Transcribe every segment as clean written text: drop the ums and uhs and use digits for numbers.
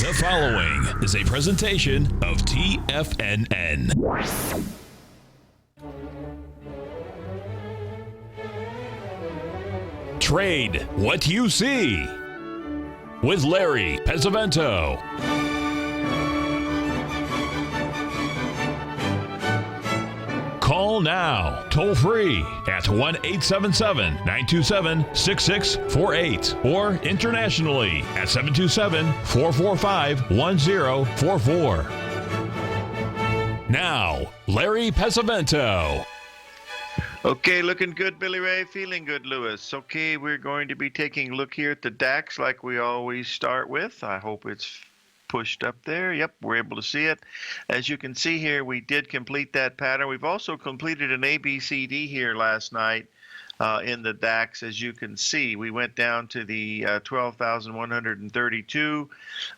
The following is a presentation of TFNN. Trade what you see with Larry Pesavento. Call now, toll free at 1-877-927-6648 or internationally at 727-445-1044. Now, Larry Pesavento. Okay, looking good, Billy Ray. Feeling good, Lewis. Okay, we're going to be taking a look here at the DAX like we always start with. I hope it's pushed up there. Yep, we're able to see it. As you can see here, we did complete that pattern. We've also completed an ABCD here last night in the DAX. As you can see, we went down to the 12,132,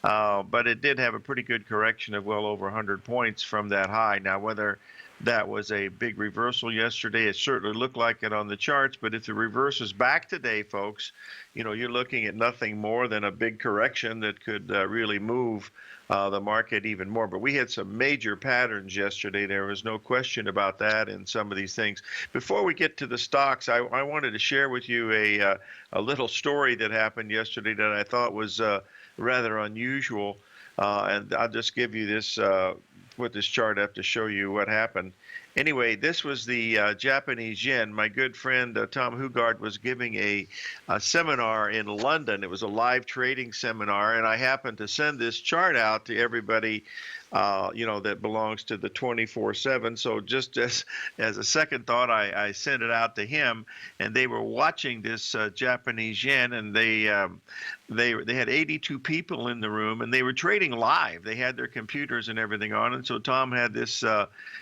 but it did have a pretty good correction of well over 100 points from that high. Now, whether that was a big reversal yesterday, it certainly looked like it on the charts, but if the reverse is back today, folks, you know, you're looking at nothing more than a big correction that could really move the market even more. But we had some major patterns yesterday. There was no question about that in some of these things. Before we get to the stocks, I wanted to share with you a little story that happened yesterday that I thought was rather unusual. And I'll just give you this, put this chart up to show you what happened. Anyway, this was the Japanese yen. My good friend Tom Hugard was giving a seminar in London. It was a live trading seminar, and I happened to send this chart out to everybody, you know, that belongs to the 24/7. So just as a second thought, I sent it out to him, and they were watching this Japanese yen, and they had 82 people in the room, and they were trading live. They had their computers and everything on, and so Tom had this.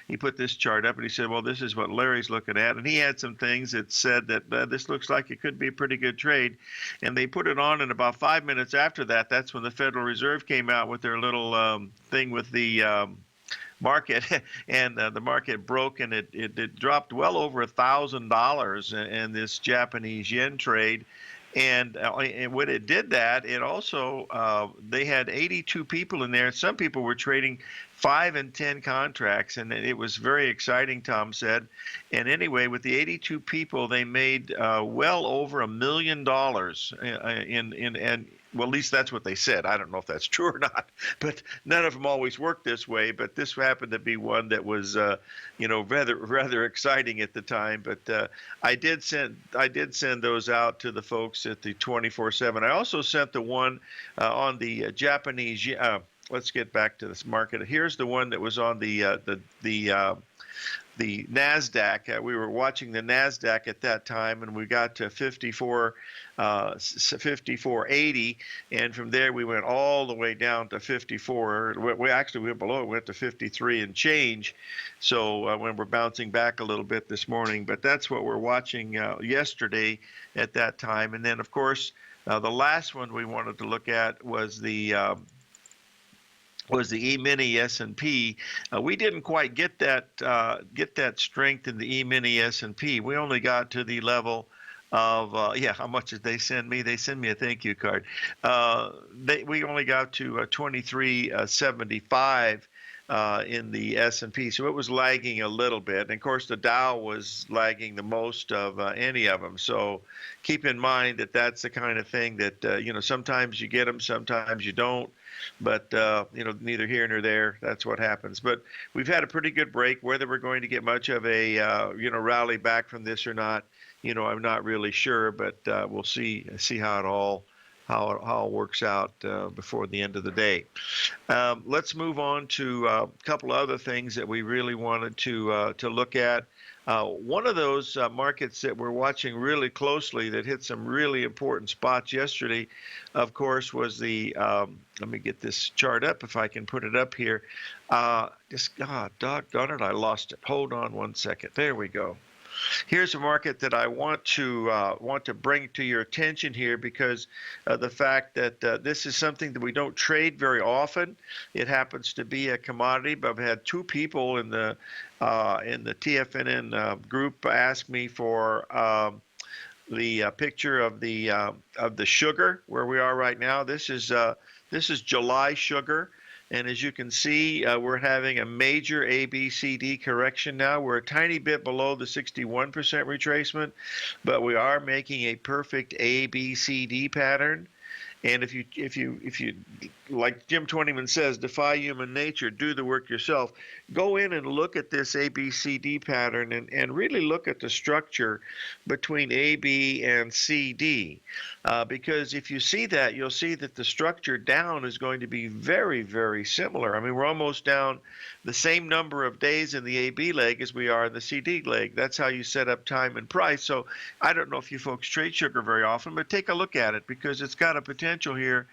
He put this chart up, and he said, "Well, this is what Larry's looking at," and he had some things that said that this looks like it could be a pretty good trade, and they put it on, and about 5 minutes after that, that's when the Federal Reserve came out with their little thing with the market, and the market broke, and it dropped well over $1,000 in this Japanese yen trade. And when it did that, it also, they had 82 people in there. Some people were trading 5 and 10 contracts, and it was very exciting, Tom said. And anyway, with the 82 people, they made well over $1 million well, at least that's what they said. I don't know if that's true or not, but none of them always work this way. But this happened to be one that was, you know, rather exciting at the time. But I did send those out to the folks at the 24/7. I also sent the one on the Japanese. Let's get back to this market. Here's the one that was on the NASDAQ. We were watching the NASDAQ at that time, and we got to 54.80, and from there we went all the way down to 54. We actually went below it, went to 53 and change. So when we're bouncing back a little bit this morning, but that's what we're watching yesterday at that time. And then, of course, the last one we wanted to look at was the E-mini S&P. We didn't quite get that strength in the E-mini S&P. We only got to the level of how much did they send me? They send me a thank you card. We only got to 23.75 in the S&P, so it was lagging a little bit. And of course, the Dow was lagging the most of any of them. So keep in mind that that's the kind of thing that you know, sometimes you get them, sometimes you don't. But, you know, neither here nor there, that's what happens. But we've had a pretty good break. Whether we're going to get much of a, you know, rally back from this or not, you know, I'm not really sure. But we'll see how it works out before the end of the day. Let's move on to a couple of other things that we really wanted to look at. One of those markets that we're watching really closely that hit some really important spots yesterday, of course, was the, let me get this chart up if I can put it up here. Doggone it, I lost it. Hold on one second. There we go. Here's a market that I want to bring to your attention here because the fact that this is something that we don't trade very often. It happens to be a commodity, but I've had two people in the TFNN group ask me for the picture of the sugar where we are right now. This This is July sugar. And as you can see, we're having a major ABCD correction now. We're a tiny bit below the 61% retracement, but we are making a perfect ABCD pattern. And if you, like Jim Twentyman says, defy human nature, do the work yourself, go in and look at this ABCD pattern and really look at the structure between AB and CD. Because if you see that, you'll see that the structure down is going to be very, very similar. I mean, we're almost down the same number of days in the AB leg as we are in the CD leg. That's how you set up time and price. So I don't know if you folks trade sugar very often, but take a look at it because it's got a potential here,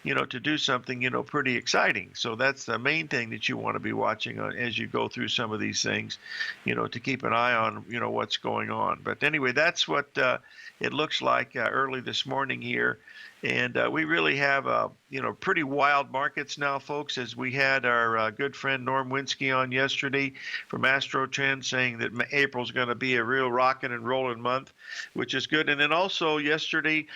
to do something, pretty exciting. So that's the main thing that you want to be watching as you go through some of these things, to keep an eye on, what's going on. But anyway, that's what it looks like early this morning here. And we really have, pretty wild markets now, folks, as we had our good friend Norm Winsky on yesterday from AstroTrend saying that April's going to be a real rocking and rolling month, which is good. And then also yesterday,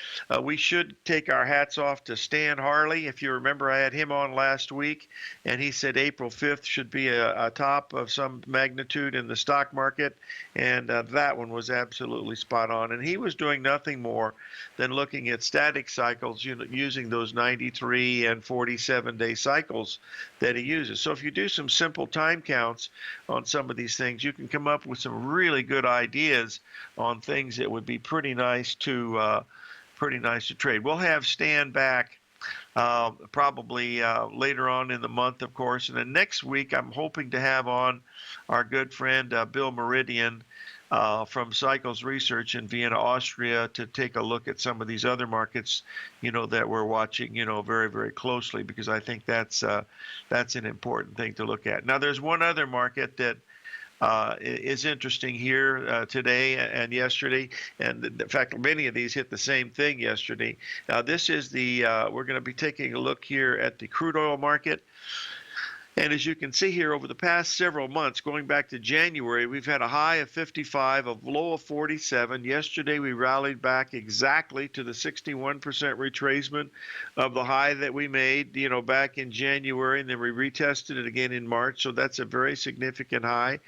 we should take our hats off to Stan Harley. If you remember, I had him on last week, and he said April 5th should be a top of some magnitude in the stock market. And that one was absolutely spot on. And he was doing nothing more than looking at static cycles, using those 93 and 47-day cycles that he uses. So if you do some simple time counts on some of these things, you can come up with some really good ideas on things that would be pretty nice to trade. We'll have Stan back probably later on in the month, of course. And then next week, I'm hoping to have on our good friend Bill Meridian from Cycles Research in Vienna, Austria, to take a look at some of these other markets, that we're watching, very, very closely, because I think that's an important thing to look at. Now, there's one other market that is interesting here today and yesterday, and in fact, many of these hit the same thing yesterday. This is we're going to be taking a look here at the crude oil market. And as you can see here, over the past several months, going back to January, we've had a high of 55, a low of 47. Yesterday, we rallied back exactly to the 61% retracement of the high that we made, back in January, and then we retested it again in March. So that's a very significant high.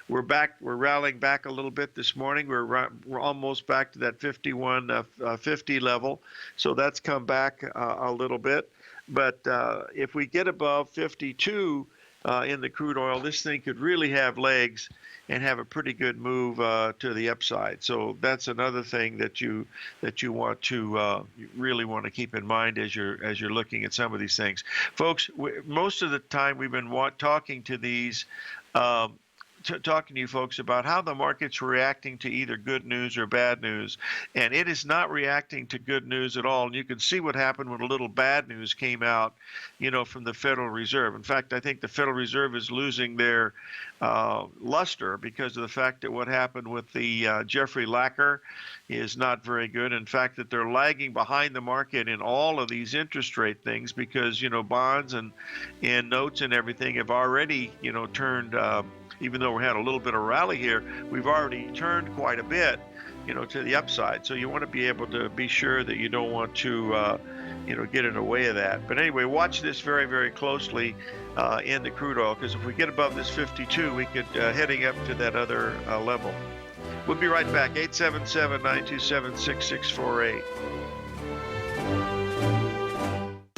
We're rallying back a little bit this morning. We're almost back to that 51.50 level. So that's come back a little bit. But if we get above 52 in the crude oil, this thing could really have legs and have a pretty good move to the upside. So that's another thing that you want to really want to keep in mind as you're looking at some of these things, folks. Most of the time we've been talking to these. Talking to you folks about how the market's reacting to either good news or bad news, and it is not reacting to good news at all. And you can see what happened when a little bad news came out, from the Federal Reserve. In fact, I think the Federal Reserve is losing their luster because of the fact that what happened with the Jeffrey Lacker is not very good. In fact, that they're lagging behind the market in all of these interest rate things because, bonds and notes and everything have already, turned, even though we had a little bit of rally here, we've already turned quite a bit, to the upside. So you want to be able to be sure that you don't want to, get in the way of that. But anyway, watch this very, very closely in the crude oil, because if we get above this 52, we could heading up to that other level. We'll be right back. 877-927-6648.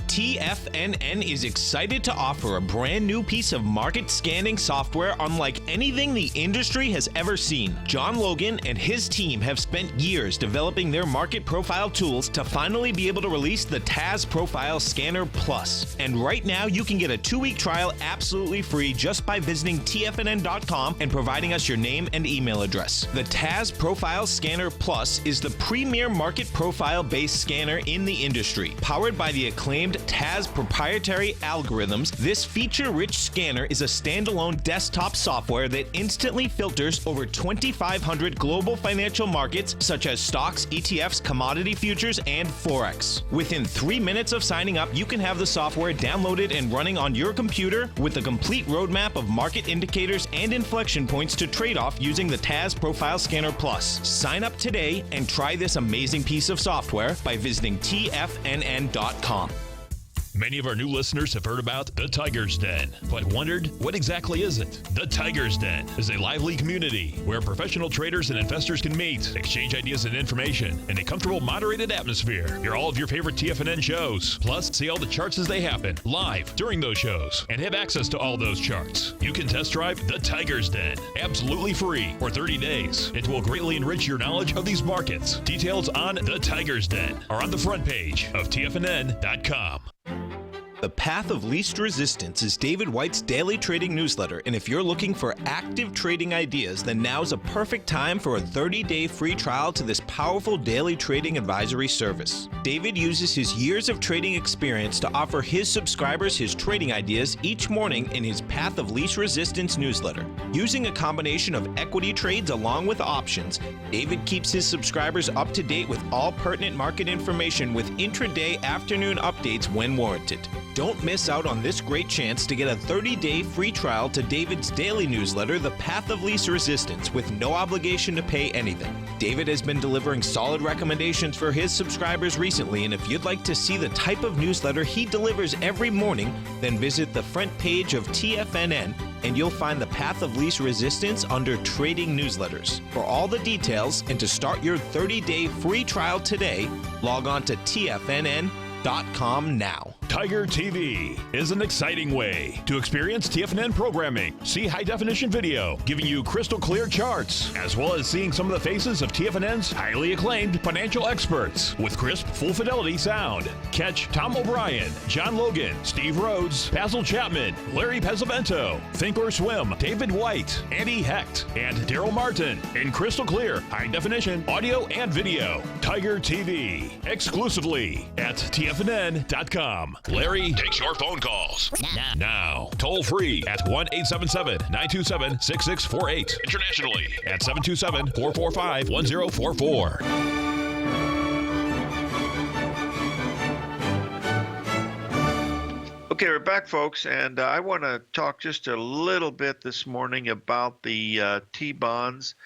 TFNN is excited to offer a brand new piece of market scanning software unlike anything the industry has ever seen. John Logan and his team have spent years developing their market profile tools to finally be able to release the TAS Profile Scanner Plus. And right now you can get a 2-week trial absolutely free just by visiting TFNN.com and providing us your name and email address. The TAS Profile Scanner Plus is the premier market profile-based scanner in the industry. Powered by the acclaimed TAS proprietary algorithms, this feature-rich scanner is a standalone desktop software that instantly filters over 2,500 global financial markets such as stocks, ETFs, commodity futures, and Forex. Within 3 minutes of signing up, you can have the software downloaded and running on your computer with a complete roadmap of market indicators and inflection points to trade off using the TAS Profile Scanner Plus. Sign up today and try this amazing piece of software by visiting TFNN.com. Many of our new listeners have heard about the Tiger's Den, but wondered, what exactly is it? The Tiger's Den is a lively community where professional traders and investors can meet, exchange ideas and information in a comfortable, moderated atmosphere. Hear all of your favorite TFNN shows, plus see all the charts as they happen live during those shows, and have access to all those charts. You can test drive the Tiger's Den absolutely free for 30 days. It will greatly enrich your knowledge of these markets. Details on the Tiger's Den are on the front page of TFNN.com. The Path of Least Resistance is David White's daily trading newsletter, and if you're looking for active trading ideas, then now's a perfect time for a 30-day free trial to this powerful daily trading advisory service. David uses his years of trading experience to offer his subscribers his trading ideas each morning in his Path of Least Resistance newsletter. Using a combination of equity trades along with options, David keeps his subscribers up to date with all pertinent market information with intraday afternoon updates when warranted. Don't miss out on this great chance to get a 30-day free trial to David's daily newsletter, The Path of Least Resistance, with no obligation to pay anything. David has been delivering solid recommendations for his subscribers recently, and if you'd like to see the type of newsletter he delivers every morning, then visit the front page of TFNN and you'll find the Path of Least Resistance under Trading Newsletters. For all the details and to start your 30-day free trial today, log on to TFNN.com now. Tiger TV is an exciting way to experience TFNN programming. See high-definition video, giving you crystal clear charts, as well as seeing some of the faces of TFNN's highly acclaimed financial experts with crisp, full-fidelity sound. Catch Tom O'Brien, John Logan, Steve Rhodes, Basil Chapman, Larry Pesavento, Think or Swim, David White, Andy Hecht, and Daryl Martin in crystal clear, high-definition audio and video. Tiger TV, exclusively at TFNN.com. Larry takes your phone calls now. Toll free at 1-877-927-6648. Internationally at 727-445-1044. Okay, we're back, folks, and I want to talk just a little bit this morning about the T-bonds.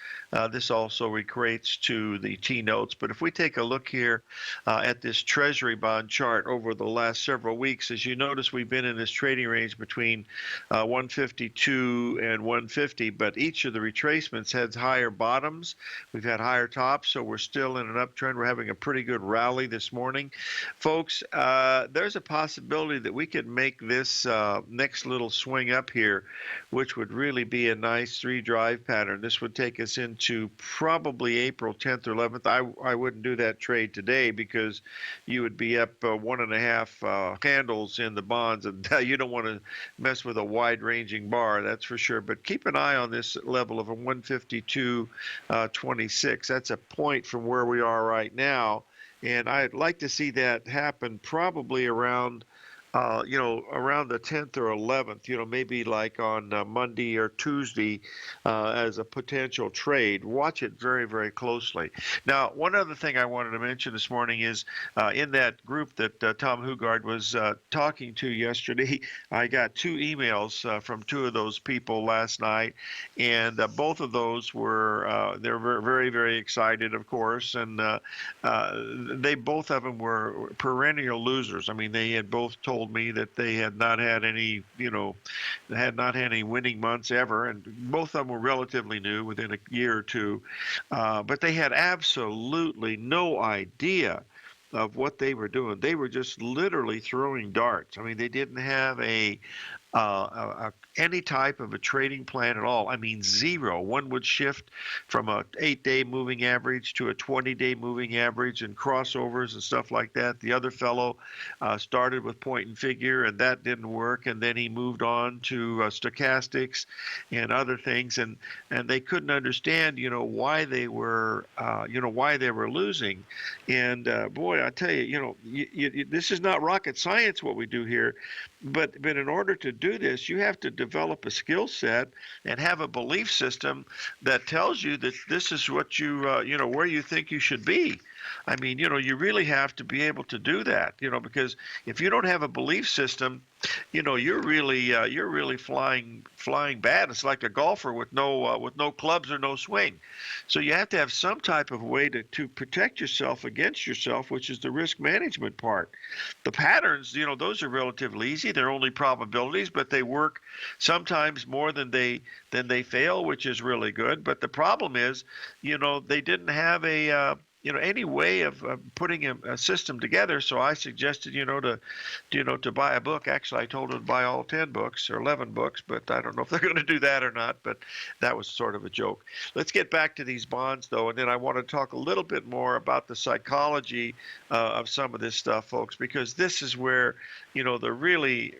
This also equates to the T-notes, but if we take a look here at this Treasury bond chart over the last several weeks, as you notice, we've been in this trading range between 152 and 150, but each of the retracements has higher bottoms. We've had higher tops, so we're still in an uptrend. We're having a pretty good rally this morning. Folks, there's a possibility that we could make this next little swing up here, which would really be a nice three-drive pattern. This would take us into probably April 10th or 11th. I wouldn't do that trade today because you would be up 1.5 handles in the bonds, and you don't want to mess with a wide-ranging bar, that's for sure. But keep an eye on this level of a 152.26. That's a point from where we are right now, and I'd like to see that happen probably around around the 10th or 11th, maybe like on Monday or Tuesday as a potential trade. Watch it very, very closely. Now, one other thing I wanted to mention this morning is in that group that Tom Hugard was talking to yesterday, I got 2 emails from 2 of those people last night, and both of those were, they're very, very excited, of course, and both of them were perennial losers. I mean, they had both told me that they had not had any, winning months ever, and both of them were relatively new, within a year or two, but they had absolutely no idea of what they were doing. They were just literally throwing darts. I mean, they didn't have any type of a trading plan at all. I mean, zero. One would shift from a 8-day moving average to a 20-day moving average and crossovers and stuff like that. The other fellow started with point and figure, and that didn't work, and then he moved on to stochastics and other things, and they couldn't understand, why they were, losing. And boy, I tell you, this is not rocket science what we do here, but in order to do this, you have to develop a skill set and have a belief system that tells you that this is what you know, where you think you should be. I mean, you know, you really have to be able to do that, you know, because if you don't have a belief system, you know, you're really flying bad. It's like a golfer with no clubs or no swing. So you have to have some type of way to protect yourself against yourself, which is the risk management part. The patterns, you know, those are relatively easy. They're only probabilities, but they work sometimes more than they fail, which is really good. But the problem is, you know, they didn't have a you know, any way of putting a system together. So I suggested, you know, to buy a book. Actually, I told them to buy all 10 books or 11 books, but I don't know if they're going to do that or not. But that was sort of a joke. Let's get back to these bonds, though, and then I want to talk a little bit more about the psychology of some of this stuff, folks, because this is where, you know, the really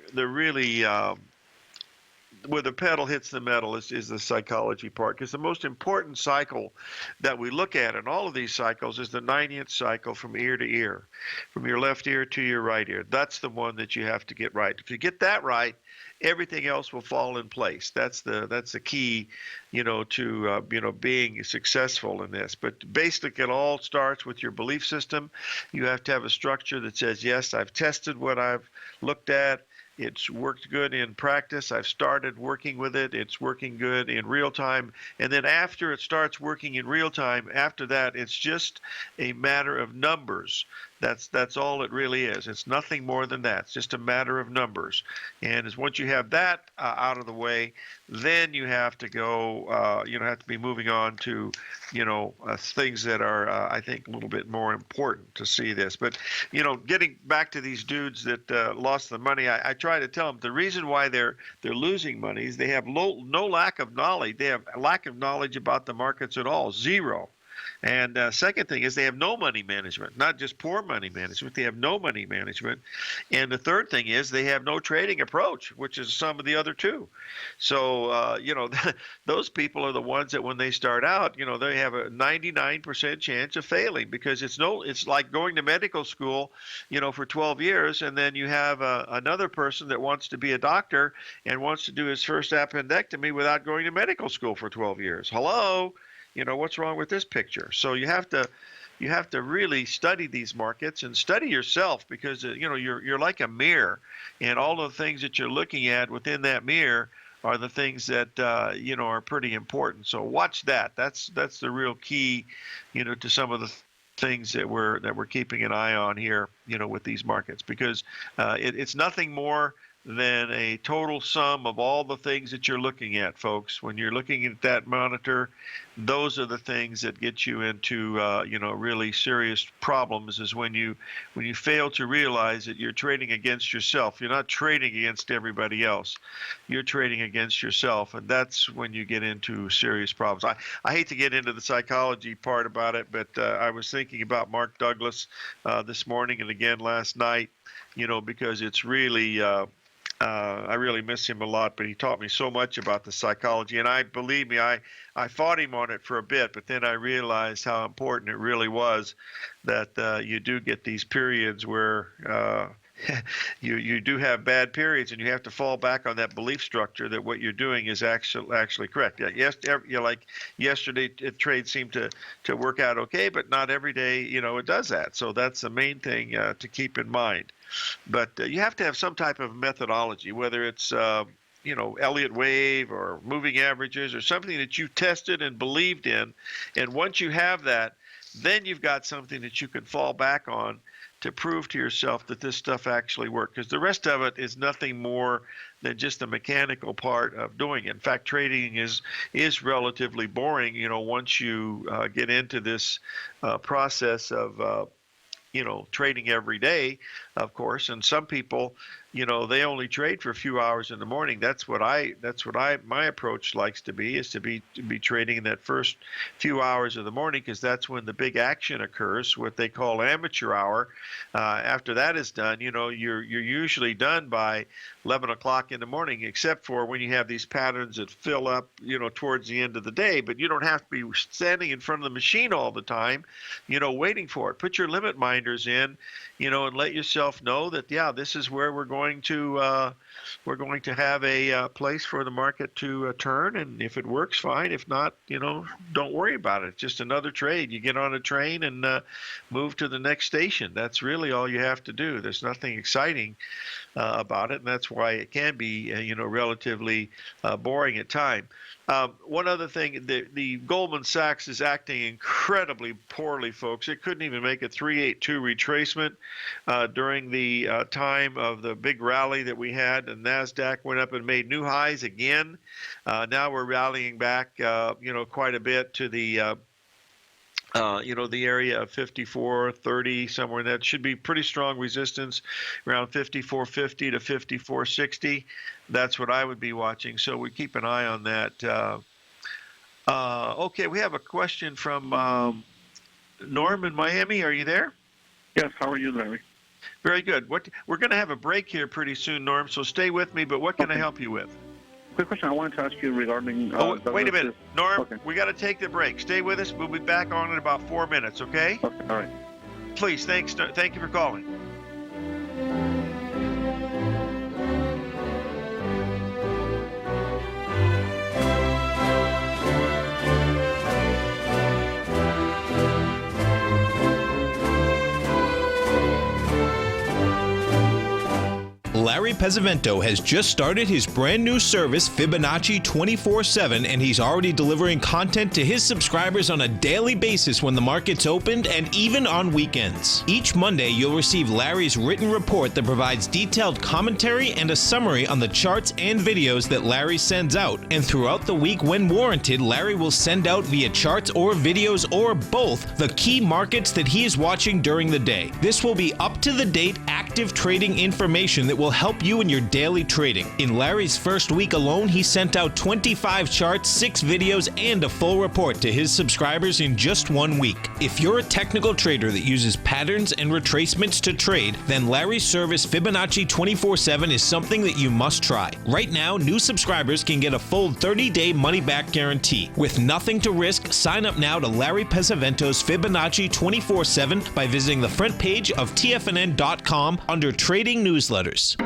where the pedal hits the metal is the psychology part, because the most important cycle that we look at in all of these cycles is the 90th cycle from ear to ear, from your left ear to your right ear. That's the one that you have to get right. If you get that right, everything else will fall in place. That's the key, you know, to you know, being successful in this. But basically, it all starts with your belief system. You have to have a structure that says, yes, I've tested what I've looked at. It's worked good in practice. I've started working with it. It's working good in real time. And then after it starts working in real time, after that, it's just a matter of numbers. That's all it really is. It's nothing more than that. It's just a matter of numbers. And as once you have that out of the way, then you have to go, you know, have to be moving on to, you know, things that are, I think, a little bit more important to see this. But, you know, getting back to these dudes that lost the money, I try to tell them the reason why they're losing money is they have no lack of knowledge. They have a lack of knowledge about the markets at all, zero. And second thing is they have no money management, not just poor money management. They have no money management. And the third thing is they have no trading approach, which is some of the other two. So, you know, those people are the ones that when they start out, you know, they have a 99% chance of failing, because it's like going to medical school, you know, for 12 years. And then you have another person that wants to be a doctor and wants to do his first appendectomy without going to medical school for 12 years. Hello? You know, what's wrong with this picture? So you have to really study these markets and study yourself, because you know, you're like a mirror, and all of the things that you're looking at within that mirror are the things that you know, are pretty important. So watch that. That's the real key, you know, to some of the things that we're keeping an eye on here, you know, with these markets, because it's nothing more than a total sum of all the things that you're looking at, folks. When you're looking at that monitor, those are the things that get you into you know, really serious problems, is when you fail to realize that you're trading against yourself. You're not trading against everybody else. You're trading against yourself, and that's when you get into serious problems. I hate to get into the psychology part about it, but I was thinking about Mark Douglas this morning and again last night, you know, because it's really I really miss him a lot, but he taught me so much about the psychology. And believe me, I fought him on it for a bit, but then I realized how important it really was that you do get these periods where you do have bad periods, and you have to fall back on that belief structure that what you're doing is actually correct. Yeah, yes, you know, like yesterday, trade seemed to work out okay, but not every day, you know, it does that. So that's the main thing to keep in mind. But you have to have some type of methodology, whether it's you know, Elliott wave or moving averages or something that you tested and believed in. And once you have that, then you've got something that you can fall back on to prove to yourself that this stuff actually works, because the rest of it is nothing more than just the mechanical part of doing it. In fact, trading is relatively boring, you know, once you get into this process of you know, trading every day, of course. And some people, you know, they only trade for a few hours in the morning. That's what my approach likes to be, is to be trading in that first few hours of the morning, because that's when the big action occurs, what they call amateur hour. After that is done, you know, you're usually done by 11 o'clock in the morning, except for when you have these patterns that fill up, you know, towards the end of the day. But you don't have to be standing in front of the machine all the time, you know, waiting for it. Put your limit mind blinders in, and let yourself know that, yeah, this is where we're going to have a place for the market to turn. And if it works, fine. If not, don't worry about it. It's just another trade. You get on a train and move to the next station. That's really all you have to do. There's nothing exciting about it, and that's why it can be, relatively boring at times. One other thing, the Goldman Sachs is acting incredibly poorly, folks. It couldn't even make a 382 retracement during the time of the big rally that we had. And NASDAQ went up and made new highs again. Now we're rallying back, quite a bit to the the area of 54.30, somewhere in that should be pretty strong resistance around 54.50 to 54.60. That's what I would be watching. So we keep an eye on that. Okay, we have a question from Norm in Miami. Are you there? Yes. How are you, Larry? Very good. We're going to have a break here pretty soon, Norm. So stay with me. But what can I help you with? Quick question. I wanted to ask you regarding. Wait a minute, Norm. Okay. We got to take the break. Stay with us. We'll be back on in about 4 minutes. Okay? Okay. All right. Please. Thanks. Thank you for calling. Larry Pesavento has just started his brand new service, Fibonacci 24/7, and he's already delivering content to his subscribers on a daily basis when the market's opened and even on weekends. Each Monday, you'll receive Larry's written report that provides detailed commentary and a summary on the charts and videos that Larry sends out. And throughout the week, when warranted, Larry will send out via charts or videos or both the key markets that he is watching during the day. This will be up-to-the-date, active trading information that will help you in your daily trading. In Larry's first week alone, he sent out 25 charts, 6 videos, and a full report to his subscribers in just 1 week. If you're a technical trader that uses patterns and retracements to trade, then Larry's service Fibonacci 24/7 is something that you must try. Right now, new subscribers can get a full 30-day money-back guarantee. With nothing to risk, sign up now to Larry Pesavento's Fibonacci 24/7 by visiting the front page of TFNN.com under Trading Newsletters.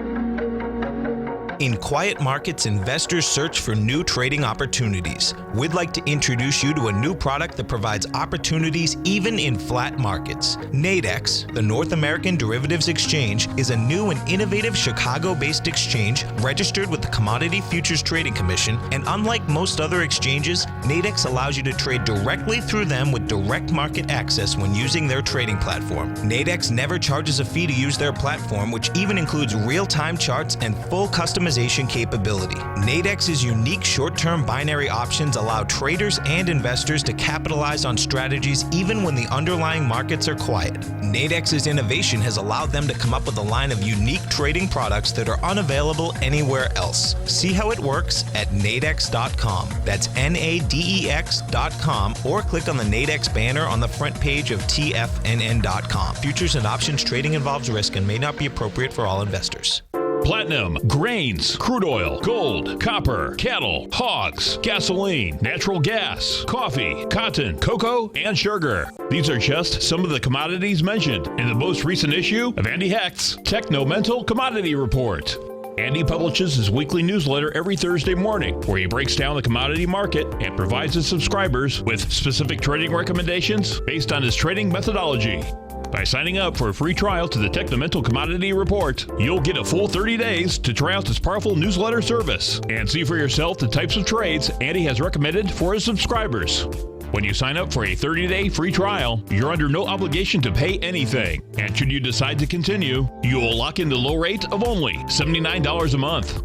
In quiet markets, investors search for new trading opportunities. We'd like to introduce you to a new product that provides opportunities even in flat markets. Nadex, the North American Derivatives Exchange, is a new and innovative Chicago-based exchange registered with the Commodity Futures Trading Commission, and unlike most other exchanges, Nadex allows you to trade directly through them with direct market access when using their trading platform. Nadex never charges a fee to use their platform, which even includes real-time charts and full customization capability. Nadex's unique short-term binary options allow traders and investors to capitalize on strategies even when the underlying markets are quiet. Nadex's innovation has allowed them to come up with a line of unique trading products that are unavailable anywhere else. See how it works at nadex.com. That's NADEX.com, or click on the Nadex banner on the front page of TFNN.com. Futures and options trading involves risk and may not be appropriate for all investors. Platinum, grains, crude oil, gold, copper, cattle, hogs, gasoline, natural gas, coffee, cotton, cocoa, and sugar. These are just some of the commodities mentioned in the most recent issue of Andy Hecht's Techno-Mental Commodity Report. Andy publishes his weekly newsletter every Thursday morning, where he breaks down the commodity market and provides his subscribers with specific trading recommendations based on his trading methodology. By signing up for a free trial to the Techno-Mental Commodity Report, you'll get a full 30 days to try out this powerful newsletter service and see for yourself the types of trades Andy has recommended for his subscribers. When you sign up for a 30-day free trial, you're under no obligation to pay anything. And should you decide to continue, you will lock in the low rate of only $79 a month.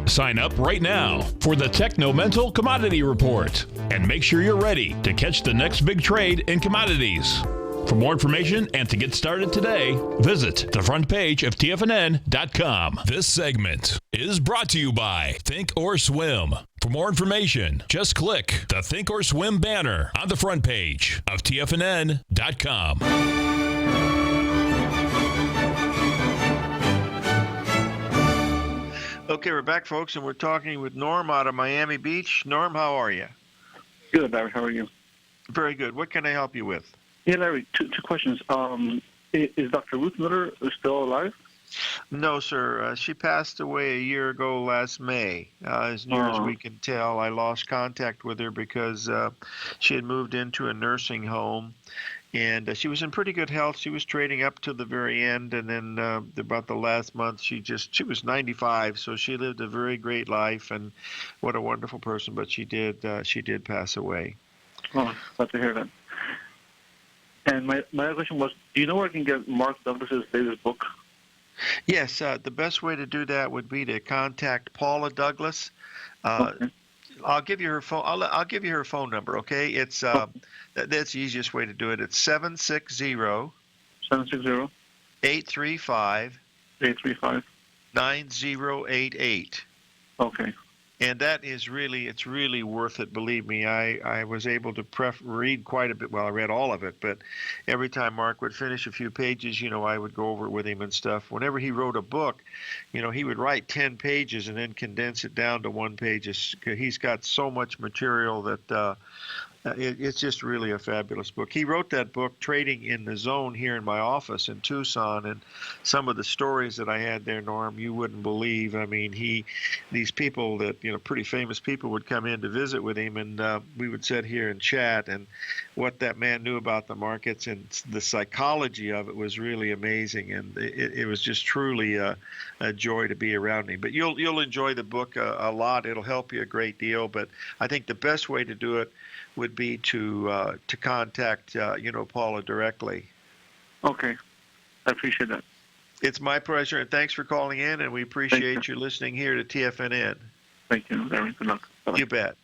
Sign up right now for the Techno-Mental Commodity Report and make sure you're ready to catch the next big trade in commodities. For more information and to get started today, visit the front page of TFNN.com. This segment is brought to you by Think or Swim. For more information, just click the Think or Swim banner on the front page of TFNN.com. Okay, we're back, folks, and we're talking with Norm out of Miami Beach. Norm, how are you? Good, Larry. How are you? Very good. What can I help you with? Yeah, Larry, two questions. Is Dr. Ruth Miller still alive? No, sir. She passed away a year ago last May. As near as we can tell, I lost contact with her because she had moved into a nursing home, and she was in pretty good health. She was trading up to the very end, and then about the last month, she was 95, so she lived a very great life, and what a wonderful person. But she did pass away. Oh, glad to hear that. And my other question was, do you know where I can get Mark Douglas's latest book? Yes, the best way to do that would be to contact Paula Douglas. Okay. I'll give you her phone. I'll give you her phone number. Okay, it's that's the easiest way to do it. It's 760 835 9088. Okay. And that is it's really worth it. Believe me, I was able to read quite a bit. Well, I read all of it, but every time Mark would finish a few pages, I would go over it with him and stuff. Whenever he wrote a book, he would write 10 pages and then condense it down to one page. He's got so much material that it's just really a fabulous book. He wrote that book, Trading in the Zone, here in my office in Tucson, and some of the stories that I had there, Norm, you wouldn't believe. I mean, these people that, pretty famous people would come in to visit with him, and we would sit here and chat, and what that man knew about the markets and the psychology of it was really amazing, and it was just truly a joy to be around him. But you'll enjoy the book a lot. It'll help you a great deal, but I think the best way to do it would be to contact Paula directly. Okay, I appreciate that. It's my pleasure, and thanks for calling in, and we appreciate you listening here to TFNN. Thank you. Very good luck. Bye-bye. You bet.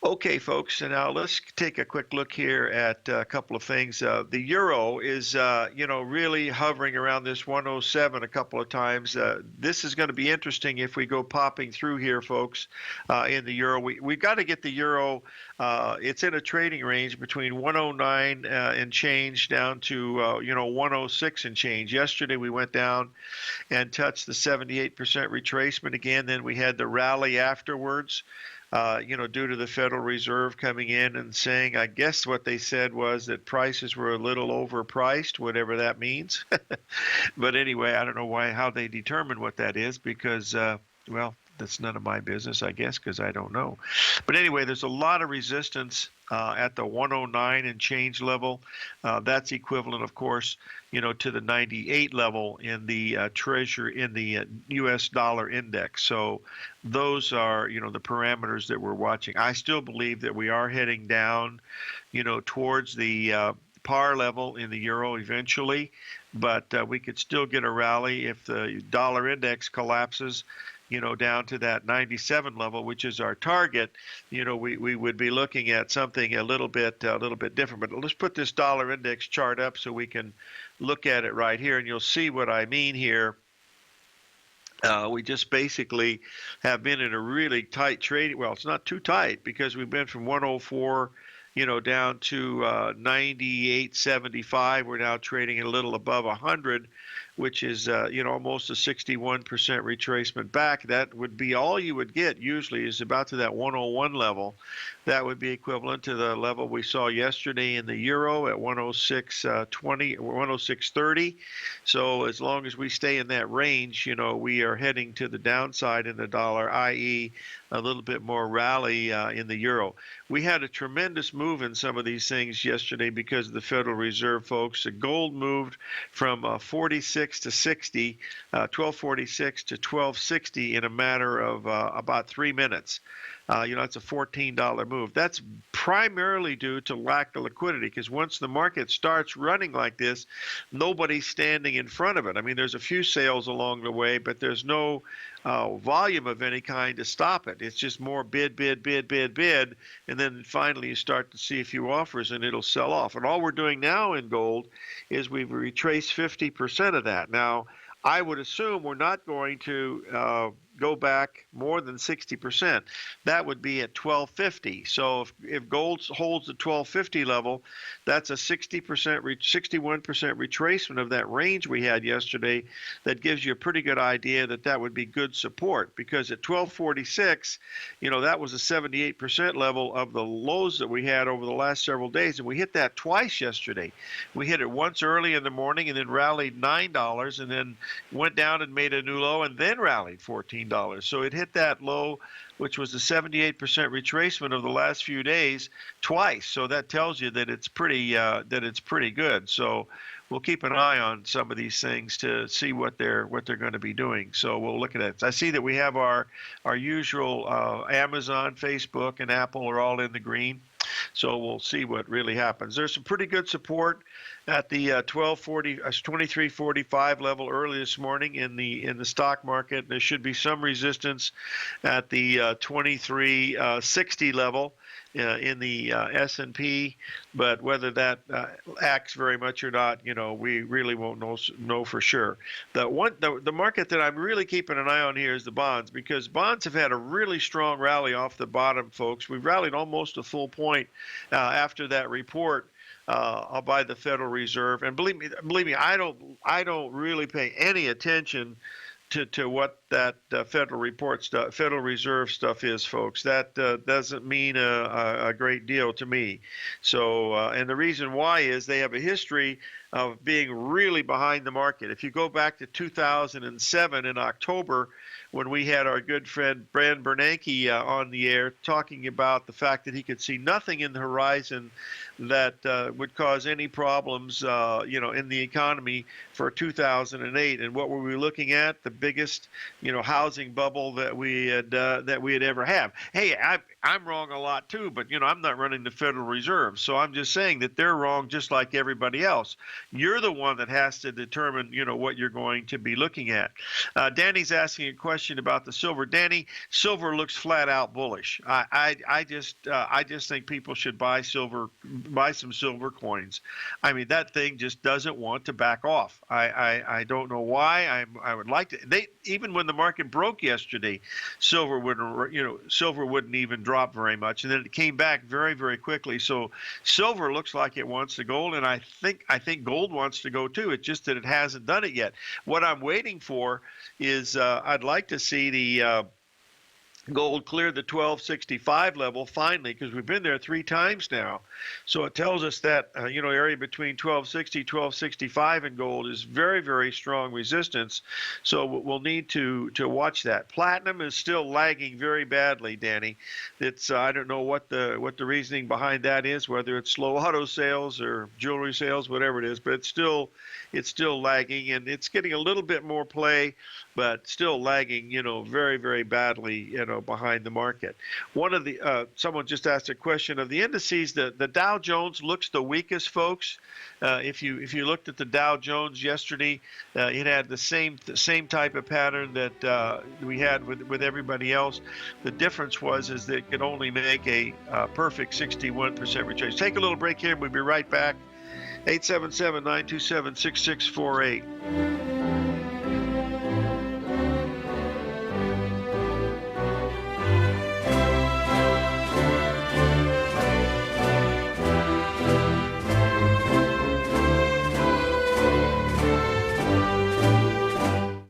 Okay, folks, and now let's take a quick look here at a couple of things. The euro is, really hovering around this 107 a couple of times. This is going to be interesting if we go popping through here, folks, in the euro. We've got to get the euro. It's in a trading range between 109 and change down to, 106 and change. Yesterday we went down and touched the 78% retracement again. Then we had the rally afterwards. Due to the Federal Reserve coming in and saying, I guess what they said was that prices were a little overpriced, whatever that means. But anyway, I don't know how they determine what that is because, that's none of my business, I guess, because I don't know. But anyway, there's a lot of resistance at the 109 and change level. That's equivalent, of course, to the 98 level in the U.S. dollar index. So those are, the parameters that we're watching. I still believe that we are heading down, towards the par level in the euro eventually, but we could still get a rally if the dollar index collapses, down to that 97 level, which is our target. We would be looking at something a little bit different. But let's put this dollar index chart up so we can look at it right here, and you'll see what I mean here. We just basically have been in a really tight trade. Well, it's not too tight because we've been from 104, down to 98.75. We're now trading a little above 100, which is, almost a 61% retracement back. That would be all you would get usually is about to that 101 level. That would be equivalent to the level we saw yesterday in the euro at 106.20 or 106.30. So as long as we stay in that range, we are heading to the downside in the dollar, i.e. a little bit more rally in the euro. We had a tremendous move in some of these things yesterday because of the Federal Reserve, folks. The gold moved from 46 to 60, 1246 to 1260 in a matter of about 3 minutes. It's a $14 move. That's primarily due to lack of liquidity because once the market starts running like this, nobody's standing in front of it. I mean, there's a few sales along the way, but there's no volume of any kind to stop it. It's just more bid, and then finally you start to see a few offers and it'll sell off. And all we're doing now in gold is we've retraced 50% of that. Now, I would assume we're not going to, go back more than 60%. That would be at 1250. So if gold holds the 1250 level, that's a 61% retracement of that range we had yesterday. That gives you a pretty good idea that would be good support, because at 1246, that was a 78% level of the lows that we had over the last several days, and we hit that twice yesterday. We hit it once early in the morning and then rallied $9, and then went down and made a new low and then rallied $14. So it hit that low, which was the 78% retracement of the last few days, twice. So that tells you that it's pretty good. So we'll keep an eye on some of these things to see what they're going to be doing. So we'll look at it. I see that we have our usual Amazon, Facebook, and Apple are all in the green. So we'll see what really happens. There's some pretty good support at the 2345 level early this morning in the stock market. There should be some resistance at the 2360 level in the S&P, but whether that acts very much or not, we really won't know for sure. The market that I'm really keeping an eye on here is the bonds, because bonds have had a really strong rally off the bottom, folks. We've rallied almost a full point after that report by the Federal Reserve, and believe me, I don't really pay any attention to what that Federal Reserve stuff is, folks. That doesn't mean a great deal to me. So, and the reason why is they have a history of being really behind the market. If you go back to 2007 in October, when we had our good friend Brad Bernanke on the air talking about the fact that he could see nothing in the horizon that would cause any problems, in the economy for 2008. And what were we looking at? The biggest, housing bubble that we had ever have. Hey, I'm wrong a lot too, but I'm not running the Federal Reserve, so I'm just saying that they're wrong just like everybody else. You're the one that has to determine, what you're going to be looking at. Danny's asking a question about the silver. Danny, silver looks flat out bullish. I just think people should buy some silver coins. I mean, that thing just doesn't want to back off. I don't know why. I would like to. Even when the market broke yesterday, silver wouldn't even drop very much, and then it came back very, very quickly. So silver looks like it wants to go, and I think gold wants to go too. It's just that it hasn't done it yet. What I'm waiting for is I'd like to see the gold clear the 1265 level finally, because we've been there 3 times now. So it tells us that area between 1260, 1265 in gold is very, very strong resistance. So we'll need to watch that. Platinum is still lagging very badly, Danny. It's I don't know what the reasoning behind that is, whether it's slow auto sales or jewelry sales, whatever it is, but it's still lagging, and it's getting a little bit more play, but still lagging, very, very badly, behind the market. One of the someone just asked a question of the indices. The Dow Jones looks the weakest, folks. If you looked at the Dow Jones yesterday, it had the same type of pattern that we had with everybody else. The difference is that it could only make a perfect 61% retrace. Take a little break here. We'll be right back. 877-927-6648.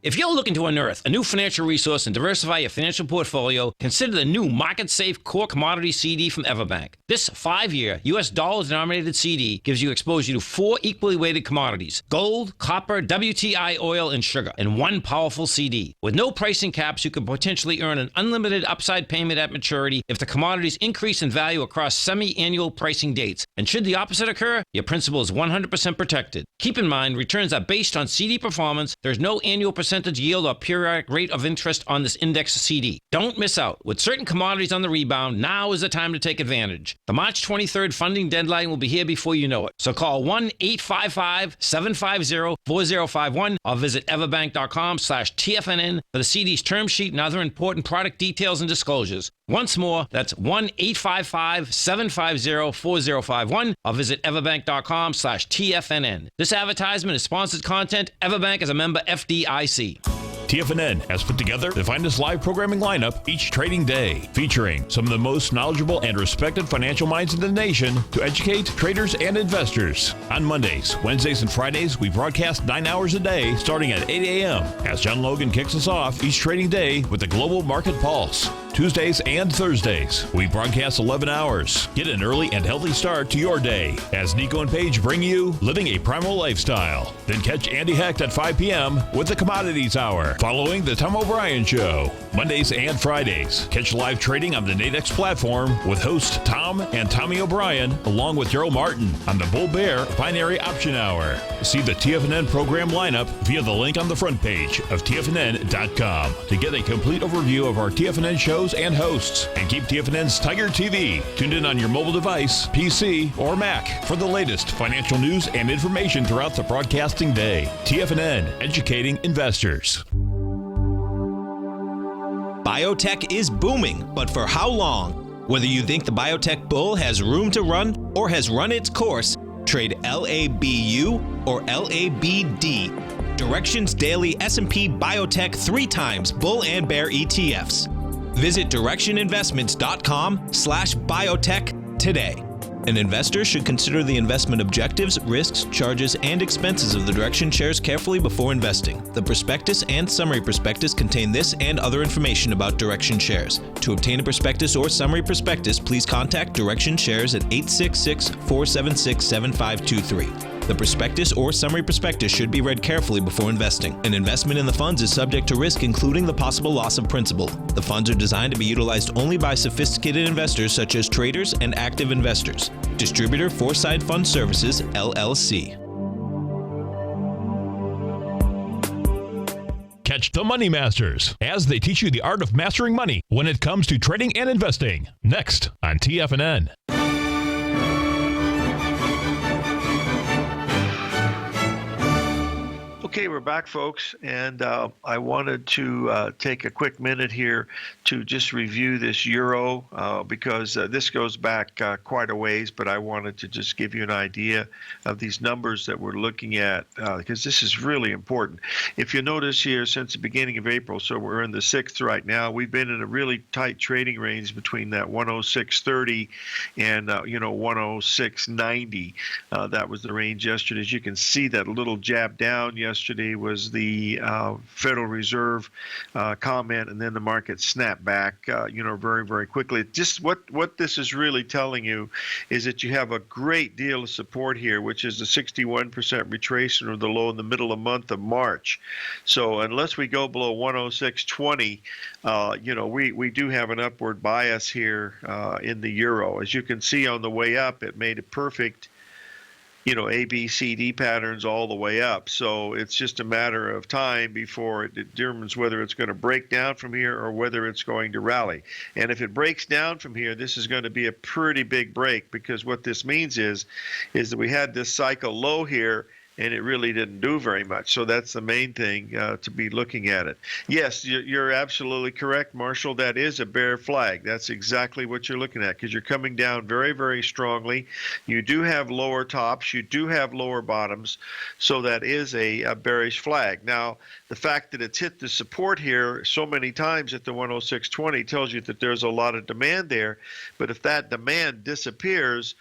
If you're looking to unearth a new financial resource and diversify your financial portfolio, consider the new Market-Safe Core Commodity CD from Everbank. This 5-year U.S. dollar-denominated CD gives you exposure to 4 equally weighted commodities: gold, copper, WTI oil, and sugar, in one powerful CD. With no pricing caps, you can potentially earn an unlimited upside payment at maturity if the commodities increase in value across semi-annual pricing dates. And should the opposite occur, your principal is 100% protected. Keep in mind, returns are based on CD performance. There's no annual percentage yield or periodic rate of interest on this index CD. Don't miss out. With certain commodities on the rebound, now is the time to take advantage. The March 23rd funding deadline will be here before you know it. So call 1-855-750-4051 or visit everbank.com/TFNN for the CD's term sheet and other important product details and disclosures. Once more, that's 1-855-750-4051 or visit everbank.com/TFNN. This advertisement is sponsored content. Everbank is a member FDIC. TFNN has put together the finest live programming lineup each trading day, featuring some of the most knowledgeable and respected financial minds in the nation to educate traders and investors. On Mondays, Wednesdays, and Fridays, we broadcast 9 hours a day starting at 8 a.m. as John Logan kicks us off each trading day with the Global Market Pulse. Tuesdays and Thursdays, we broadcast 11 hours. Get an early and healthy start to your day as Nico and Paige bring you Living a Primal Lifestyle. Then catch Andy Hecht at 5 p.m. with the Commodities Hour, following the Tom O'Brien Show. Mondays and Fridays, catch live trading on the Nadex platform with host Tom and Tommy O'Brien, along with Daryl Martin on the Bull Bear Binary Option Hour. See the TFNN program lineup via the link on the front page of TFNN.com to get a complete overview of our TFNN shows and hosts. And keep TFNN's Tiger TV tuned in on your mobile device, PC, or Mac for the latest financial news and information throughout the broadcasting day. TFNN, educating investors. Biotech is booming, but for how long? Whether you think the biotech bull has room to run or has run its course, trade LABU or LABD. Directions Daily S&P Biotech 3 times bull and bear ETFs. Visit directioninvestments.com/biotech today. An investor should consider the investment objectives, risks, charges, and expenses of the Direction shares carefully before investing. The prospectus and summary prospectus contain this and other information about Direction shares. To obtain a prospectus or summary prospectus, please contact Direction shares at 866-476-7523. The prospectus or summary prospectus should be read carefully before investing. An investment in the funds is subject to risk, including the possible loss of principal. The funds are designed to be utilized only by sophisticated investors such as traders and active investors. Distributor Foreside Fund Services, LLC. Catch the Money Masters as they teach you the art of mastering money when it comes to trading and investing. Next on TFNN. Okay, we're back, folks, and I wanted to take a quick minute here to just review this euro because this goes back quite a ways, but I wanted to just give you an idea of these numbers that we're looking at because this is really important. If you notice here, since the beginning of April, so we're in the 6th right now, we've been in a really tight trading range between that 106.30 and 106.90. That was the range yesterday. As you can see, that little jab down yesterday was the Federal Reserve comment, and then the market snapped back, very, very quickly. Just what this is really telling you is that you have a great deal of support here, which is the 61% retracement of the low in the middle of the month of March. So unless we go below 106.20, we do have an upward bias here in the euro. As you can see on the way up, it made a perfect A, B, C, D patterns all the way up. So it's just a matter of time before it determines whether it's going to break down from here or whether it's going to rally. And if it breaks down from here, this is going to be a pretty big break, because what this means is that we had this cycle low here, and it really didn't do very much. So that's the main thing to be looking at it. Yes, you're absolutely correct, Marshall. That is a bear flag. That's exactly what you're looking at, because you're coming down very, very strongly. You do have lower tops. You do have lower bottoms. So that is a bearish flag. Now, the fact that it's hit the support here so many times at the 106.20 tells you that there's a lot of demand there. But if that demand disappears,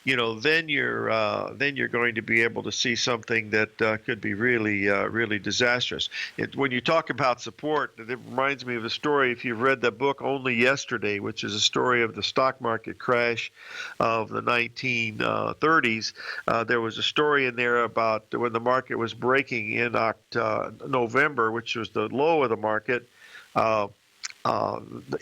then you're going to be able to see something that could be really disastrous. When you talk about support, it reminds me of a story. If you've read the book Only Yesterday, which is a story of the stock market crash of the 1930s, there was a story in there about when the market was breaking in November, which was the low of the market.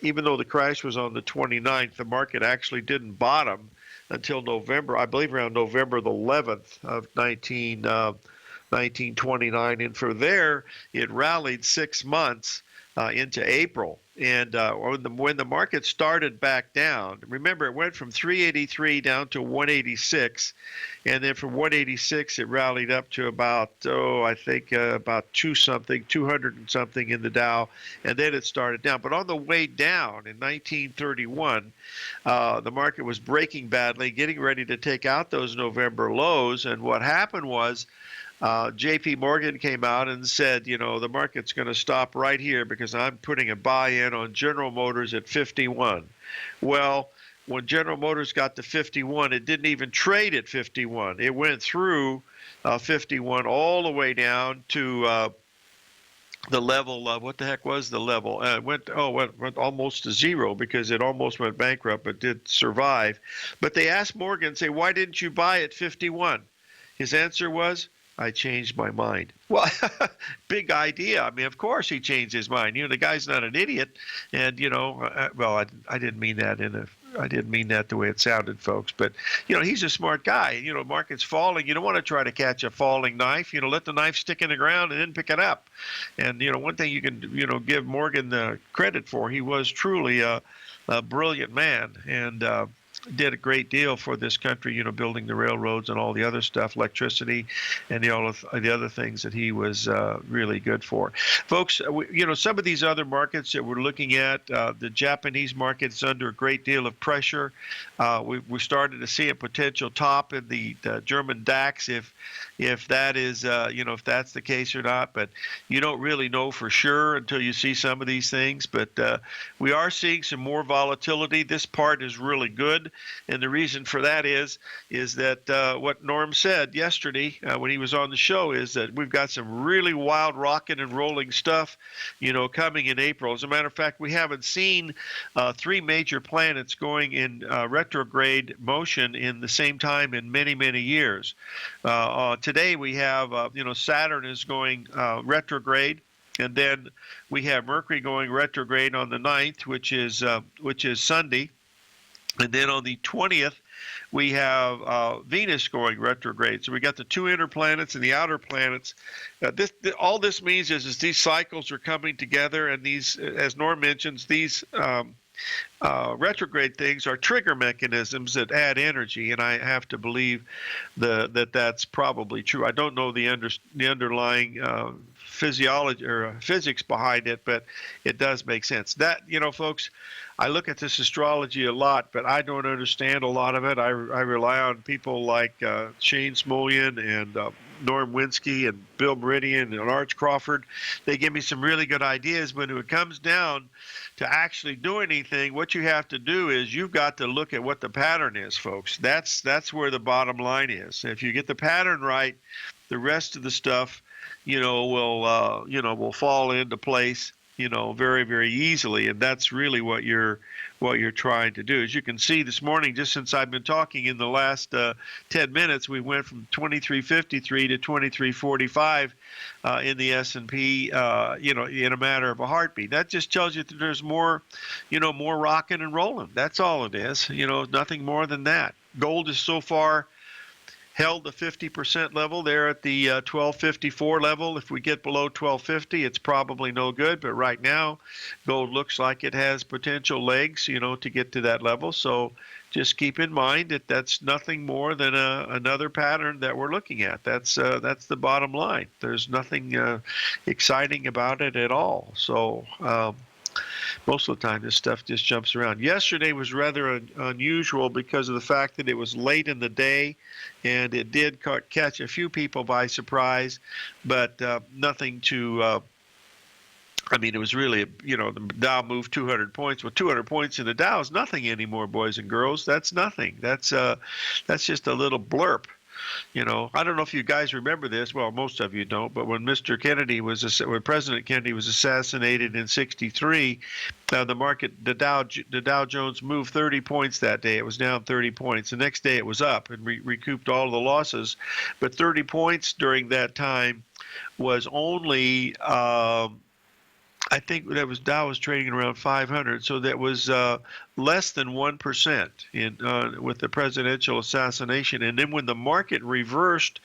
Even though the crash was on the 29th, the market actually didn't bottom until November, I believe around November the 11th of 1929. And from there, it rallied 6 months into April. And when the market started back down, remember, it went from 383 down to 186. And then from 186, it rallied up to about, about 200 and something in the Dow. And then it started down. But on the way down in 1931, the market was breaking badly, getting ready to take out those November lows. And what happened was J.P. Morgan came out and said, the market's going to stop right here because I'm putting a buy-in on General Motors at 51. Well, when General Motors got to 51, it didn't even trade at 51. It went through 51 all the way down to the level of what the heck was the level? It went almost to zero because it almost went bankrupt, but did survive. But they asked Morgan, say, why didn't you buy at 51? His answer was, I changed my mind. Well, big idea. I mean, of course he changed his mind. The guy's not an idiot, and I didn't mean that I didn't mean that the way it sounded, folks. But he's a smart guy. Market's falling. You don't want to try to catch a falling knife. Let the knife stick in the ground and then pick it up. And one thing you can give Morgan the credit for, he was truly a brilliant man, and did a great deal for this country, building the railroads and all the other stuff, electricity, and all of the other things that he was really good for. Folks, some of these other markets that we're looking at, the Japanese market is under a great deal of pressure. We started to see a potential top in the German DAX if that is, if that's the case or not, but you don't really know for sure until you see some of these things. But we are seeing some more volatility. This part is really good. And the reason for that is that what Norm said yesterday when he was on the show is that we've got some really wild rocking and rolling stuff, coming in April. As a matter of fact, we haven't seen 3 major planets going in retrograde motion in the same time in many, many years. Today we have, Saturn is going retrograde. And then we have Mercury going retrograde on the 9th, which is Sunday. And then on the 20th, we have Venus going retrograde. So we got the 2 inner planets and the outer planets. All this means is these cycles are coming together, and these, as Norm mentions, these retrograde things are trigger mechanisms that add energy, and I have to believe that's probably true. I don't know the underlying physiology or physics behind it, but it does make sense. That, folks, I look at this astrology a lot, but I don't understand a lot of it. I rely on people like Shane Smolian and Norm Winsky and Bill Meridian and Arch Crawford. They give me some really good ideas, but when it comes down to actually do anything, what you have to do is you've got to look at what the pattern is, folks. That's where the bottom line is. If you get the pattern right, the rest of the stuff, will fall into place, very, very easily. And that's really what you're trying to do. As you can see this morning, just since I've been talking in the last 10 minutes, we went from 2353 to 2345 in the S&P, in a matter of a heartbeat. That just tells you that there's more, more rocking and rolling. That's all it is. Nothing more than that. Gold is so far held the 50% level there at the 1254 level. If we get below 1250, it's probably no good. But right now, gold looks like it has potential legs, to get to that level. So just keep in mind that that's nothing more than another pattern that we're looking at. That's the bottom line. There's nothing exciting about it at all. So most of the time, this stuff just jumps around. Yesterday was rather unusual because of the fact that it was late in the day, and it did catch a few people by surprise, but nothing to it was really, the Dow moved 200 points. Well, 200 points in the Dow is nothing anymore, boys and girls. That's nothing. That's just a little blurb. I don't know if you guys remember this. Well, most of you don't. But when when President Kennedy was assassinated in '63, the Dow Jones moved 30 points that day. It was down 30 points. The next day it was up and recouped all the losses. But 30 points during that time was only. I think Dow was trading around 500, so that was less than 1% with the presidential assassination. And then when the market reversed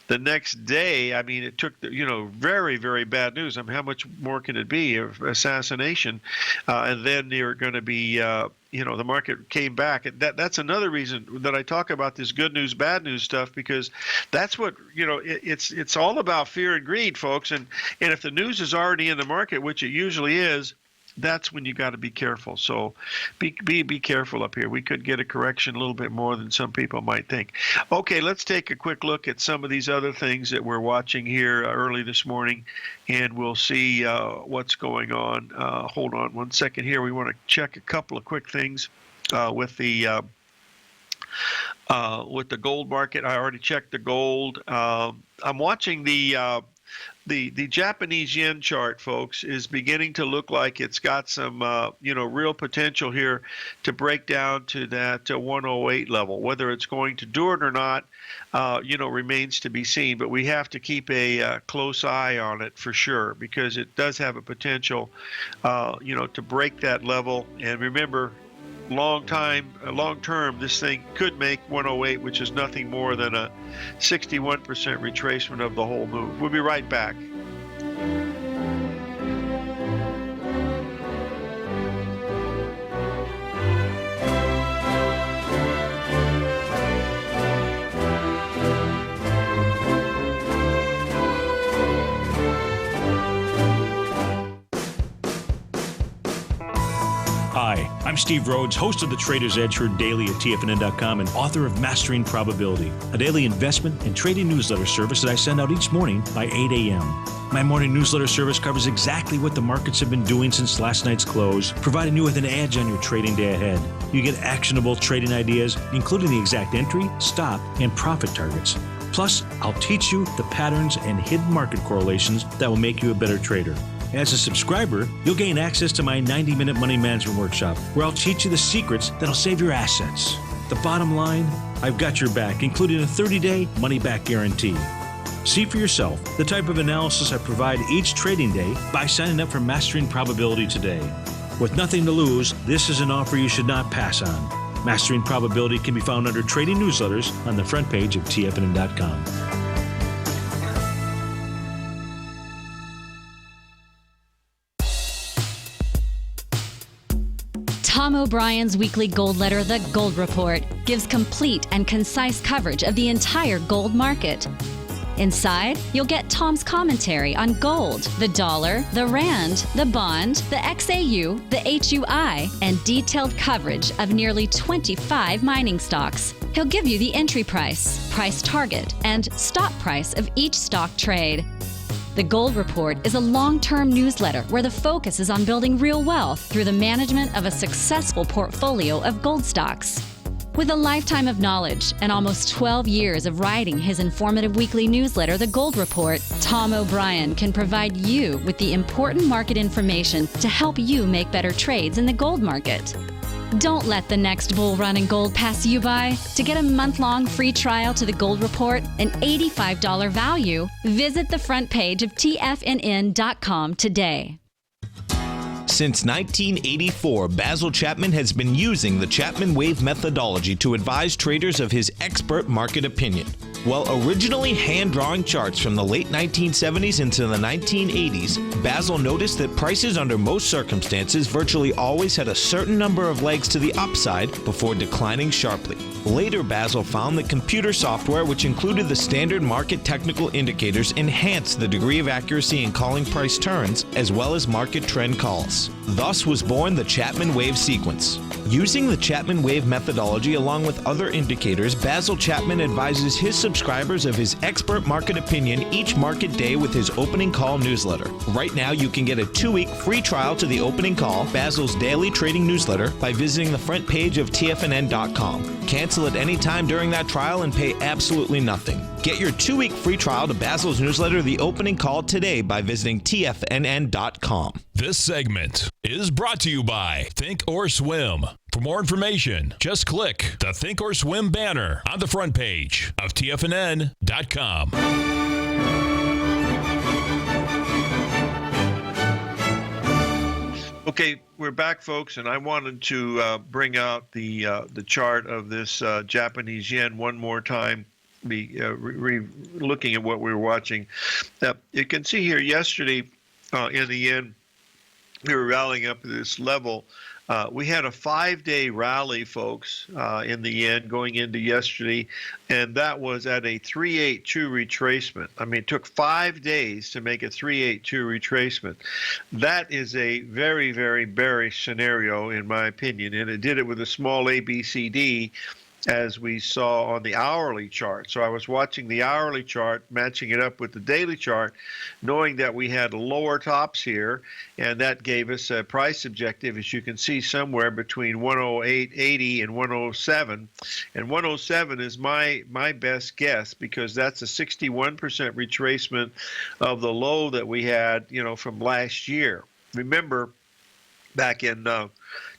the next day, it took very, very bad news. How much more can it be of assassination? And then you're going to be the market came back. That's another reason that I talk about this good news, bad news stuff, because that's what, it's all about fear and greed, folks. And if the news is already in the market, which it usually is, that's when you got to be careful. So be careful up here. We could get a correction a little bit more than some people might think. Okay, let's take a quick look at some of these other things that we're watching here early this morning, and we'll see what's going on. Hold on one second here. We want to check a couple of quick things with the gold market. I already checked the gold. I'm watching the Japanese yen chart, folks, is beginning to look like it's got some real potential here to break down to that 108 level. Whether it's going to do it or not, remains to be seen. But we have to keep a close eye on it for sure, because it does have a potential, to break that level. And remember, long term, this thing could make 108, which is nothing more than a 61% retracement of the whole move. We'll be right back. Hi, I'm Steve Rhodes, host of the Trader's Edge, heard daily at TFNN.com and author of Mastering Probability, a daily investment and trading newsletter service that I send out each morning by 8 a.m. My morning newsletter service covers exactly what the markets have been doing since last night's close, providing you with an edge on your trading day ahead. You get actionable trading ideas, including the exact entry, stop, and profit targets. Plus, I'll teach you the patterns and hidden market correlations that will make you a better trader. As a subscriber, you'll gain access to my 90-minute money management workshop, where I'll teach you the secrets that'll save your assets. The bottom line, I've got your back, including a 30-day money-back guarantee. See for yourself the type of analysis I provide each trading day by signing up for Mastering Probability today. With nothing to lose, this is an offer you should not pass on. Mastering Probability can be found under Trading Newsletters on the front page of TFNN.com. Tom O'Brien's weekly gold letter, The Gold Report, gives complete and concise coverage of the entire gold market. Inside, you'll get Tom's commentary on gold, the dollar, the rand, the bond, the XAU, the HUI, and detailed coverage of nearly 25 mining stocks. He'll give you the entry price, price target, and stop price of each stock trade. The Gold Report is a long-term newsletter where the focus is on building real wealth through the management of a successful portfolio of gold stocks. With a lifetime of knowledge and almost 12 years of writing his informative weekly newsletter, The Gold Report, Tom O'Brien can provide you with the important market information to help you make better trades in the gold market. Don't let the next bull run in gold pass you by. To get a month-long free trial to The Gold Report, an $85 value, visit the front page of TFNN.com today. Since 1984, Basil Chapman has been using the Chapman Wave methodology to advise traders of his expert market opinion. While originally hand-drawing charts from the late 1970s into the 1980s, Basil noticed that prices under most circumstances virtually always had a certain number of legs to the upside before declining sharply. Later, Basil found that computer software, which included the standard market technical indicators, enhanced the degree of accuracy in calling price turns, as well as market trend calls. Thus was born the Chapman Wave sequence. Using the Chapman Wave methodology along with other indicators, Basil Chapman advises his subscribers of his expert market opinion each market day with his opening call newsletter. Right now, you can get a 2-week free trial to the opening call, Basil's daily trading newsletter, by visiting the front page of TFNN.com. Cancel at any time during that trial and pay absolutely nothing. Get your 2-week free trial to Basil's newsletter, The Opening Call, today by visiting TFNN.com. This segment is brought to you by Think or Swim. For more information, just click the Think or Swim banner on the front page of TFNN.com. Okay, we're back, folks, and I wanted to bring out the chart of this Japanese yen one more time. Looking at what we were watching. You can see here yesterday in the yen, we were rallying up to this level We had a 5-day rally, folks, in the yen going into yesterday, and that was at a 382 retracement. I mean, it took 5 days to make a 382 retracement. That is a very, very bearish scenario, in my opinion, and it did it with a small ABCD, as we saw on the hourly chart. So I was watching the hourly chart, matching it up with the daily chart, knowing that we had lower tops here, and that gave us a price objective, as you can see, somewhere between 108.80 and 107. And 107 is my best guess, because that's a 61% retracement of the low that we had, from last year. Remember, back in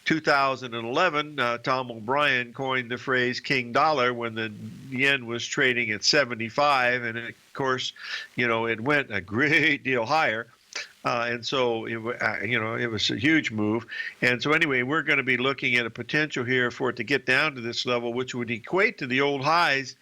2011, Tom O'Brien coined the phrase "King Dollar" when the yen was trading at 75, and of course, it went a great deal higher. And so, it was a huge move. And so anyway, we're going to be looking at a potential here for it to get down to this level, which would equate to the old highs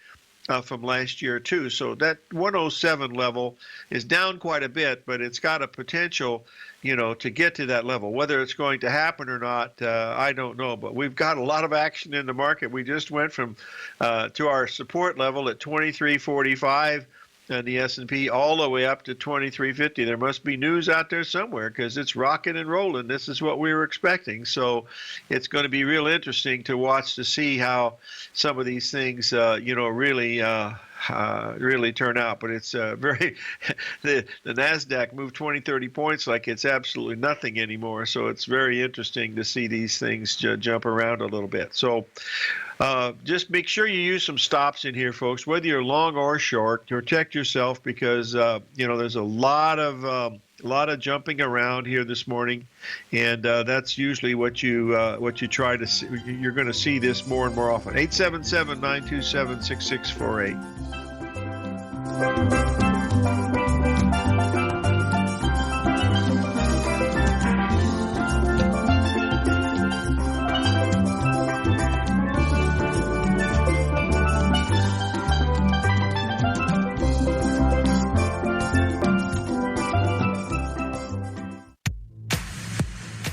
from last year too. So that 107 level is down quite a bit, but it's got a potential, to get to that level. Whether it's going to happen or not, I don't know. But we've got a lot of action in the market. We just went from to our support level at 23.45 on the S&P all the way up to 23.50. There must be news out there somewhere, because it's rocking and rolling. This is what we were expecting. So it's going to be real interesting to watch to see how some of these things, really turn out. But it's the NASDAQ moved 20-30 points like it's absolutely nothing anymore. So it's very interesting to see these things jump around a little bit. So just make sure you use some stops in here, folks, whether you're long or short. Protect yourself, because there's a lot of jumping around here this morning, and that's usually what you try to see. You're going to see this more and more often. 877-927-6648.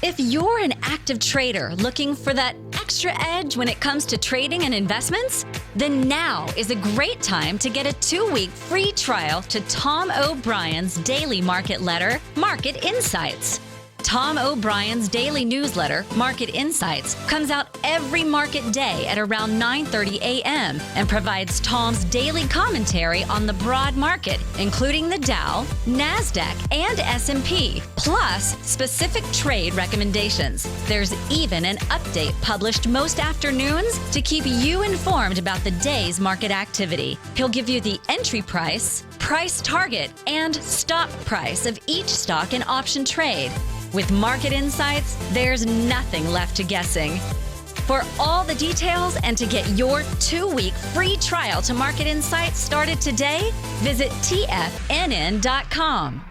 If you're an active trader looking for that extra edge when it comes to trading and investments, then now is a great time to get a 2-week free trial to Tom O'Brien's daily market letter, Market Insights. Tom O'Brien's daily newsletter, Market Insights, comes out every market day at around 9:30 a.m. and provides Tom's daily commentary on the broad market, including the Dow, NASDAQ, and S&P, plus specific trade recommendations. There's even an update published most afternoons to keep you informed about the day's market activity. He'll give you the entry price, price target, and stop price of each stock and option trade. With Market Insights, there's nothing left to guessing. For all the details and to get your 2-week free trial to Market Insights started today, visit TFNN.com.